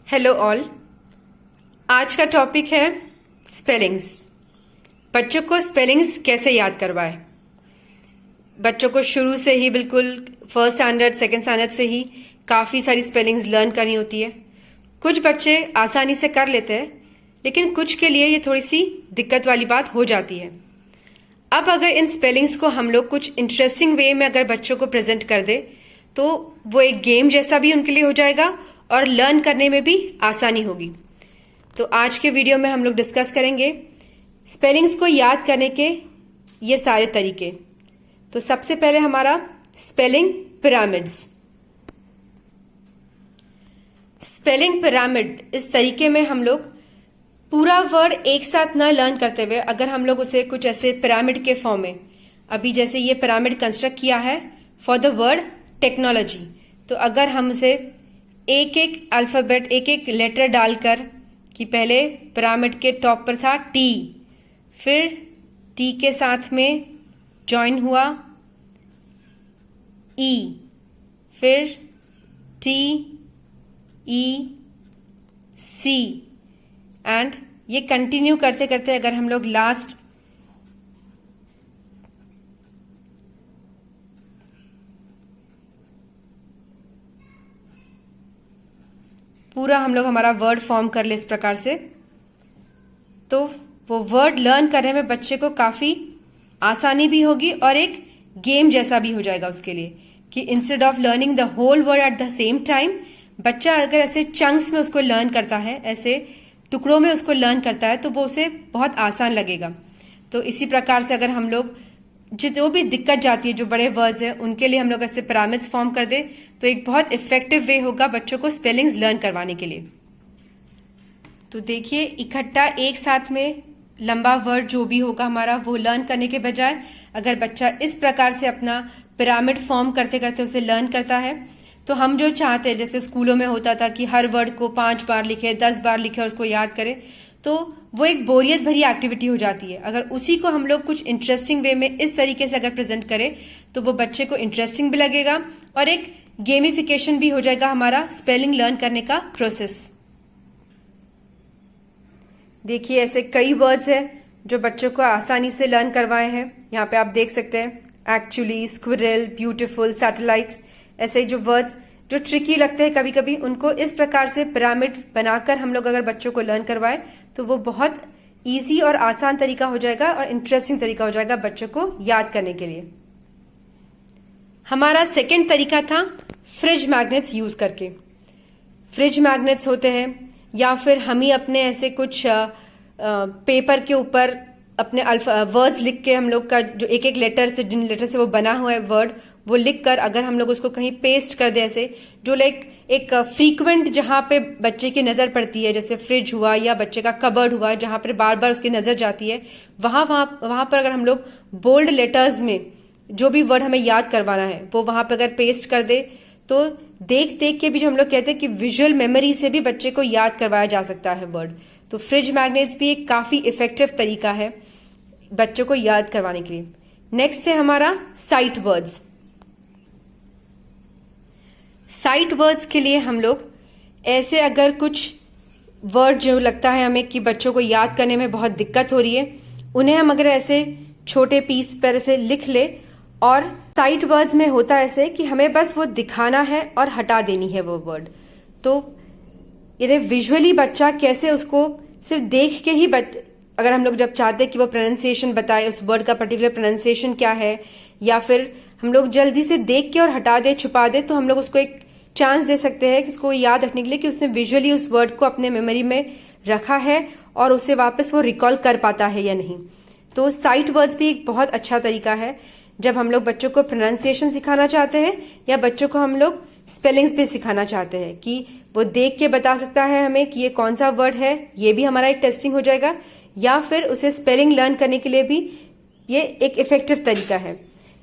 Hello all. आज का topic है स्पेलिंग्स। बच्चों को स्पेलिंग्स कैसे याद करवाएं। बच्चों को शुरू से ही बिल्कुल फर्स्ट स्टैंडर्ड सेकंड स्टैंडर्ड से ही काफी सारी स्पेलिंग्स लर्न करनी होती है। कुछ बच्चे आसानी से कर लेते हैं, लेकिन कुछ के लिए ये थोड़ी सी दिक्कत वाली बात हो जाती है। अब अगर इन स्पेलिंग्स को हम लोग कुछ इंटरेस्टिंग वे में अगर बच्चों को प्रेजेंट कर दे तो वो एक गेम जैसा भी उनके लिए हो जाएगा और लर्न करने में भी आसानी होगी। तो आज के वीडियो में हम लोग डिस्कस करेंगे स्पेलिंग्स को याद करने के ये सारे तरीके। तो सबसे पहले हमारा स्पेलिंग पिरामिड्स। स्पेलिंग पिरामिड, इस तरीके में हम लोग पूरा वर्ड एक साथ न लर्न करते हुए अगर हम लोग उसे कुछ ऐसे पिरामिड के फॉर्म में, अभी जैसे ये पिरामिड कंस्ट्रक्ट किया है फॉर द वर्ड टेक्नोलॉजी, तो अगर हम उसे एक एक अल्फाबेट एक एक लेटर डालकर कि पहले पिरामिड के टॉप पर था टी, फिर टी के साथ में जॉइन हुआ ई, फिर टी ई सी, एंड ये कंटिन्यू करते करते अगर हम लोग लास्ट पूरा हम लोग हमारा वर्ड फॉर्म कर ले इस प्रकार से, तो वो वर्ड लर्न करने में बच्चे को काफी आसानी भी होगी और एक गेम जैसा भी हो जाएगा उसके लिए कि instead of learning the whole word at the same time, बच्चा अगर ऐसे चंक्स में उसको लर्न करता है, ऐसे टुकड़ों में उसको लर्न करता है, तो वो उसे बहुत आसान लगेगा। तो इसी प्रकार से अगर हम लोग जो भी दिक्कत जाती है, जो बड़े वर्ड्स हैं, उनके लिए हम लोग ऐसे पिरामिड्स फॉर्म कर दे तो एक बहुत इफेक्टिव वे होगा बच्चों को स्पेलिंग्स लर्न करवाने के लिए। तो देखिए, इकट्ठा एक साथ में लंबा वर्ड जो भी होगा हमारा वो लर्न करने के बजाय अगर बच्चा इस प्रकार से अपना पिरामिड फॉर्म करते करते उसे लर्न करता है, तो हम जो चाहते हैं, जैसे स्कूलों में होता था कि हर वर्ड को 5 बार लिखे, 10 बार लिखे और उसको याद करे, तो वो एक बोरियत भरी एक्टिविटी हो जाती है। अगर उसी को हम लोग कुछ इंटरेस्टिंग वे में इस तरीके से अगर प्रेजेंट करें तो वो बच्चे को इंटरेस्टिंग भी लगेगा और एक गेमिफिकेशन भी हो जाएगा हमारा स्पेलिंग लर्न करने का प्रोसेस। देखिए, ऐसे कई वर्ड्स हैं जो बच्चों को आसानी से लर्न करवाए हैं। यहाँ पे आप देख सकते हैं एक्चुअली, स्क्विरल, ब्यूटीफुल, सैटेलाइट्स, ऐसे जो वर्ड्स जो ट्रिकी लगते हैं कभी कभी, उनको इस प्रकार से पिरामिड बनाकर हम लोग अगर बच्चों को लर्न करवाए तो वो बहुत इजी और आसान तरीका हो जाएगा और इंटरेस्टिंग तरीका हो जाएगा बच्चों को याद करने के लिए। हमारा सेकेंड तरीका था फ्रिज मैग्नेट्स यूज करके। फ्रिज मैग्नेट्स होते हैं या फिर हम ही अपने ऐसे कुछ पेपर के ऊपर अपने वर्ड्स लिख के हम लोग का जो एक एक लेटर से, जिन लेटर से वो बना हुआ है वर्ड, वो लिख कर अगर हम लोग उसको कहीं पेस्ट कर दे, ऐसे जो लाइक एक फ्रीक्वेंट जहां पे बच्चे की नजर पड़ती है, जैसे फ्रिज हुआ या बच्चे का कबर्ड हुआ जहां पर बार बार उसकी नजर जाती है, वहां पर अगर हम लोग बोल्ड लेटर्स में जो भी वर्ड हमें याद करवाना है वो वहां पर अगर पेस्ट कर दे तो देख देख के भी, जो हम लोग कहते हैं कि विजुअल मेमोरी से भी बच्चे को याद करवाया जा सकता है वर्ड। तो फ्रिज मैग्नेट्स भी एक काफी इफेक्टिव तरीका है बच्चों को याद करवाने के लिए। नेक्स्ट है हमारा साइट वर्ड्स। साइट वर्ड्स के लिए हम लोग ऐसे अगर कुछ वर्ड जो लगता है हमें कि बच्चों को याद करने में बहुत दिक्कत हो रही है, उन्हें हम अगर ऐसे छोटे पीस पर ऐसे लिख ले, और साइट वर्ड्स में होता ऐसे कि हमें बस वो दिखाना है और हटा देनी है वो वर्ड। तो ये विजुअली बच्चा कैसे उसको सिर्फ देख के ही अगर हम लोग जब चाहते हैं कि वो प्रोनाउंसिएशन बताए, उस वर्ड का पर्टिकुलर प्रोनाउंसिएशन क्या है, या फिर हम लोग जल्दी से देख के और हटा दे, छुपा दे, तो हम लोग उसको एक चांस दे सकते हैं कि उसको याद रखने के लिए कि उसने विजुअली उस वर्ड को अपने मेमोरी में रखा है और उसे वापस वो रिकॉल कर पाता है या नहीं। तो साइट वर्ड्स भी एक बहुत अच्छा तरीका है जब हम लोग बच्चों को प्रोनाउंसिएशन सिखाना चाहते हैं या बच्चों को हम लोग स्पेलिंग्स भी सिखाना चाहते हैं कि वो देख के बता सकता है हमें कि ये कौन सा वर्ड है। ये भी हमारा एक टेस्टिंग हो जाएगा, या फिर उसे स्पेलिंग लर्न करने के लिए भी ये एक इफेक्टिव तरीका है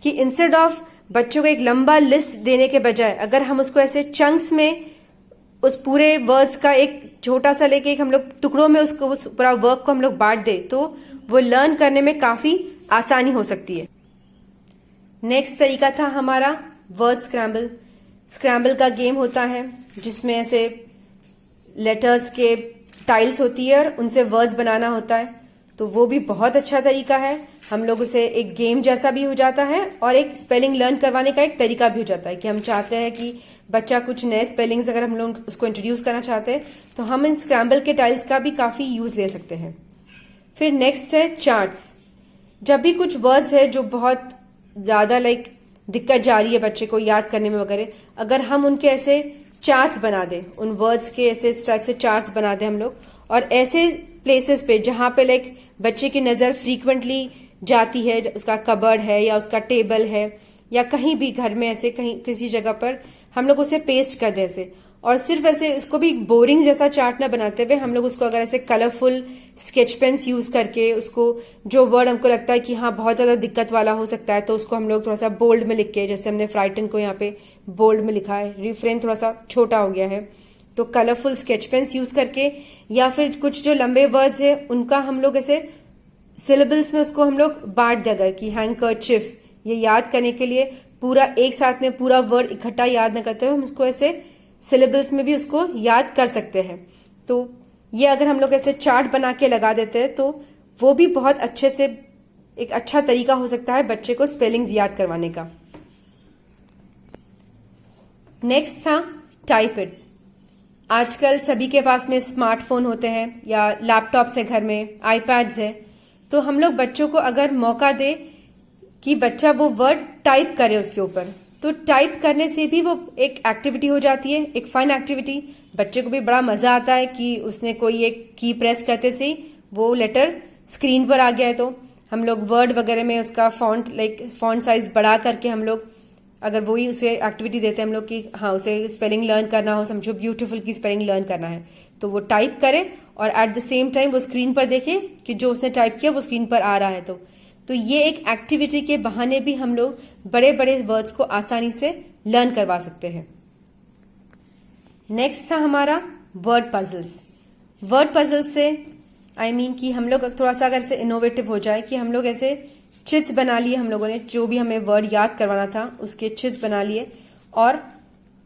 कि इंस्टेड ऑफ बच्चों को एक लंबा लिस्ट देने के बजाय अगर हम उसको ऐसे चंक्स में उस पूरे वर्ड्स का एक छोटा सा लेके एक हम लोग टुकड़ों में उसको उस पूरा वर्क को हम लोग बांट दे, तो वो लर्न करने में काफी आसानी हो सकती है। नेक्स्ट तरीका था हमारा वर्ड स्क्रैम्बल। स्क्रैम्बल का गेम होता है जिसमें ऐसे लेटर्स के टाइल्स होती है और उनसे वर्ड्स बनाना होता है, तो वो भी बहुत अच्छा तरीका है। हम लोग उसे एक गेम जैसा भी हो जाता है और एक स्पेलिंग लर्न करवाने का एक तरीका भी हो जाता है कि हम चाहते हैं कि बच्चा कुछ नए स्पेलिंग्स अगर हम लोग उसको इंट्रोड्यूस करना चाहते हैं तो हम इन स्क्रैम्बल के टाइल्स का भी काफ़ी यूज़ ले सकते हैं। फिर नेक्स्ट है चार्ट्स। जब भी कुछ वर्ड्स है जो बहुत ज़्यादा दिक्कत जा रही है बच्चे को याद करने में वगैरह, अगर हम उनके ऐसे चार्ट्स बना दें, उन वर्ड्स के ऐसे इस टाइप से चार्ट्स बना दें हम लोग, और ऐसे प्लेसेस पे जहाँ पे बच्चे की नज़र फ्रीक्वेंटली जाती है, उसका कबर्ड है या उसका टेबल है या कहीं भी घर में ऐसे कहीं किसी जगह पर हम लोग उसे पेस्ट कर दें ऐसे, और सिर्फ ऐसे उसको भी बोरिंग जैसा चार्ट ना बनाते हुए हम लोग उसको अगर ऐसे कलरफुल स्केच पेन्स यूज करके उसको जो वर्ड हमको लगता है कि हाँ बहुत ज्यादा दिक्कत वाला हो सकता है तो उसको हम लोग थोड़ा सा बोल्ड में लिख के, जैसे हमने फ्राइटन को यहाँ पे बोल्ड में लिखा है, रिफ्रेन थोड़ा सा छोटा हो गया है, तो कलरफुल स्केच पेन्स यूज करके, या फिर कुछ जो लंबे वर्ड्स है उनका हम लोग ऐसे सिलेबल्स में उसको हम लोग बांट दे, अगर कि हैंकरचिफ, ये याद करने के लिए पूरा एक साथ में पूरा वर्ड इकट्ठा याद न करते हुए हम उसको ऐसे सिलेबल्स में भी उसको याद कर सकते हैं। तो ये अगर हम लोग ऐसे चार्ट बना के लगा देते हैं तो वो भी बहुत अच्छे से एक अच्छा तरीका हो सकता है बच्चे को स्पेलिंग्स याद करवाने का। नेक्स्ट था टाइप इट। आजकल सभी के पास में स्मार्टफोन होते हैं या लैपटॉप्स है घर में, आईपैड्स है, तो हम लोग बच्चों को अगर मौका दे कि बच्चा वो वर्ड टाइप करे उसके ऊपर, तो टाइप करने से भी वो एक एक्टिविटी हो जाती है, एक फन एक्टिविटी। बच्चे को भी बड़ा मजा आता है कि उसने कोई एक की प्रेस करते से ही वो लेटर स्क्रीन पर आ गया है। तो हम लोग वर्ड वगैरह में उसका फॉन्ट साइज बढ़ा करके हम लोग अगर वही उसे एक्टिविटी देते हैं हम लोग कि हाँ उसे स्पेलिंग लर्न करना हो, समझो ब्यूटीफुल की स्पेलिंग लर्न करना है, तो वो टाइप करे और एट द सेम टाइम वो स्क्रीन पर देखे कि जो उसने टाइप किया वो स्क्रीन पर आ रहा है। तो ये एक एक्टिविटी के बहाने भी हम लोग बड़े बड़े वर्ड्स को आसानी से लर्न करवा सकते हैं। नेक्स्ट था हमारा वर्ड पजल्स। वर्ड पजल्स से आई मीन कि हम लोग थोड़ा सा अगर से इनोवेटिव हो जाए कि हम लोग ऐसे चिट्स बना लिए, हम लोगों ने जो भी हमें वर्ड याद करवाना था उसके चिट्स बना लिए और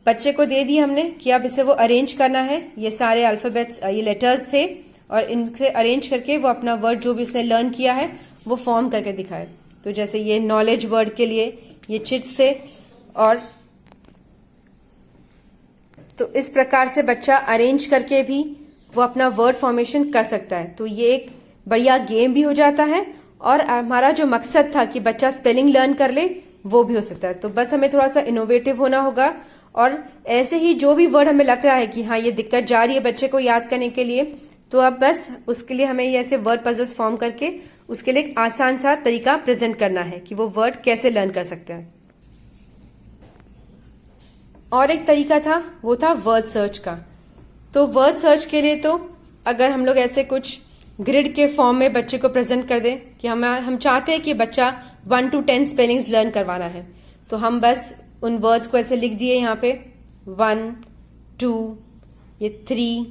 बच्चे को दे दिए हमने कि अब इसे वो अरेंज करना है। ये सारे अल्फाबेट्स, ये लेटर्स थे और इनसे अरेंज करके वो अपना वर्ड जो भी उसने लर्न किया है वो फॉर्म करके दिखाए। तो जैसे ये नॉलेज वर्ड के लिए ये चिट्स थे, और तो इस प्रकार से बच्चा अरेंज करके भी वो अपना वर्ड फॉर्मेशन कर सकता है। तो ये एक बढ़िया गेम भी हो जाता है और हमारा जो मकसद था कि बच्चा स्पेलिंग लर्न कर ले वो भी हो सकता है। तो बस हमें थोड़ा सा इनोवेटिव होना होगा और ऐसे ही जो भी वर्ड हमें लग रहा है कि हाँ ये दिक्कत जा रही है बच्चे को याद करने के लिए, तो अब बस उसके लिए हमें ये ऐसे वर्ड पजल्स फॉर्म करके उसके लिए एक आसान सा तरीका प्रेजेंट करना है कि वो वर्ड कैसे लर्न कर सकते हैं। और एक तरीका था वो था वर्ड सर्च का। तो वर्ड सर्च के लिए तो अगर हम लोग ऐसे कुछ ग्रिड के फॉर्म में बच्चे को प्रेजेंट कर दें कि हम चाहते हैं कि बच्चा 1 to 10 स्पेलिंग्स लर्न करवाना है, तो हम बस उन वर्ड्स को ऐसे लिख दिए यहाँ पे 1 2 ये 3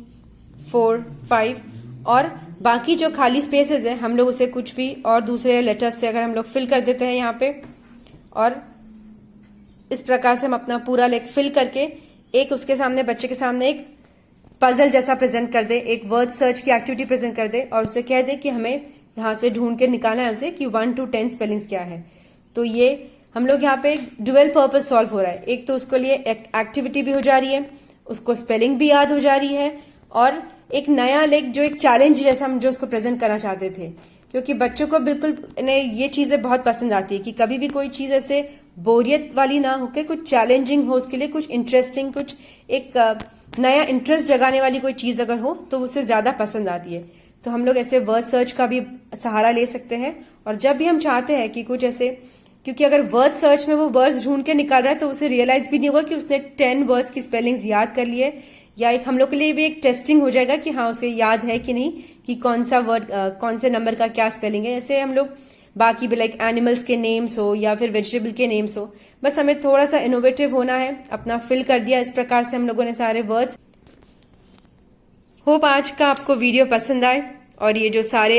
4 5 और बाकी जो खाली स्पेसेस है हम लोग उसे कुछ भी और दूसरे लेटर्स से अगर हम लोग फिल कर देते हैं यहाँ पे, और इस प्रकार से हम अपना पूरा फिल करके एक उसके सामने बच्चे के सामने एक पजल जैसा प्रेजेंट कर दे, एक वर्ड सर्च की एक्टिविटी प्रेजेंट कर दे और उसे कह दे कि हमें यहाँ से ढूंढ के निकालना है उसे कि 1 to 10 स्पेलिंग्स क्या है। तो ये हम लोग यहाँ पे डुअल पर्पज सॉल्व हो रहा है, एक तो उसके लिए एक्टिविटी भी हो जा रही है, उसको स्पेलिंग भी याद हो जा रही है और एक नया जो एक चैलेंज जैसा हम जो उसको प्रेजेंट करना चाहते थे, क्योंकि बच्चों को बिल्कुल ये चीजें बहुत पसंद आती है कि कभी भी कोई चीज ऐसे बोरियत वाली ना होके कुछ चैलेंजिंग हो, उसके लिए कुछ इंटरेस्टिंग, कुछ एक नया इंटरेस्ट जगाने वाली कोई चीज अगर हो तो उससे ज्यादा पसंद आती है। तो हम लोग ऐसे वर्ड सर्च का भी सहारा ले सकते हैं और जब भी हम चाहते हैं कि कुछ ऐसे, क्योंकि अगर वर्ड सर्च में वो वर्ड्स ढूंढ के निकाल रहा है तो उसे रियलाइज भी नहीं होगा कि उसने 10 वर्ड्स की स्पेलिंग्स याद कर लिए, या एक हम लोग के लिए भी एक टेस्टिंग हो जाएगा कि हाँ उसे याद है कि नहीं कि कौन सा वर्ड कौन से नंबर का क्या स्पेलिंग है। ऐसे हम लोग बाकी भी एनिमल्स के नेम्स हो या फिर वेजिटेबल के नेम्स हो, बस हमें थोड़ा सा इनोवेटिव होना है, अपना फिल कर दिया इस प्रकार से हम लोगों ने सारे वर्ड्स। होप आज का आपको वीडियो पसंद आए और ये जो सारे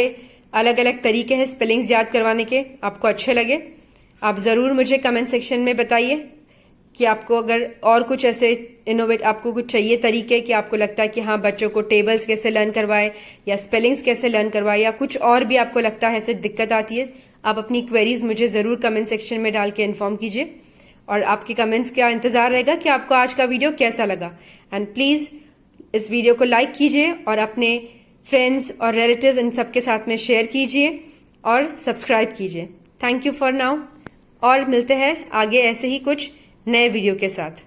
अलग अलग तरीके हैं स्पेलिंग्स याद करवाने के आपको अच्छे लगे। आप जरूर मुझे कमेंट सेक्शन में बताइए कि आपको अगर और कुछ ऐसे इनोवेट आपको कुछ चाहिए तरीके कि आपको लगता है कि हाँ बच्चों को टेबल्स कैसे लर्न करवाए या स्पेलिंग्स कैसे लर्न करवाए या कुछ और भी आपको लगता है ऐसे दिक्कत आती है, आप अपनी क्वेरीज मुझे ज़रूर कमेंट सेक्शन में डाल के इन्फॉर्म कीजिए और आपके कमेंट्स का इंतज़ार रहेगा कि आपको आज का वीडियो कैसा लगा। एंड प्लीज़ इस वीडियो को लाइक कीजिए और अपने फ्रेंड्स और रिलेटिव इन सब के साथ में शेयर कीजिए और सब्सक्राइब कीजिए। थैंक यू फॉर नाउ और मिलते हैं आगे ऐसे ही कुछ नए वीडियो के साथ।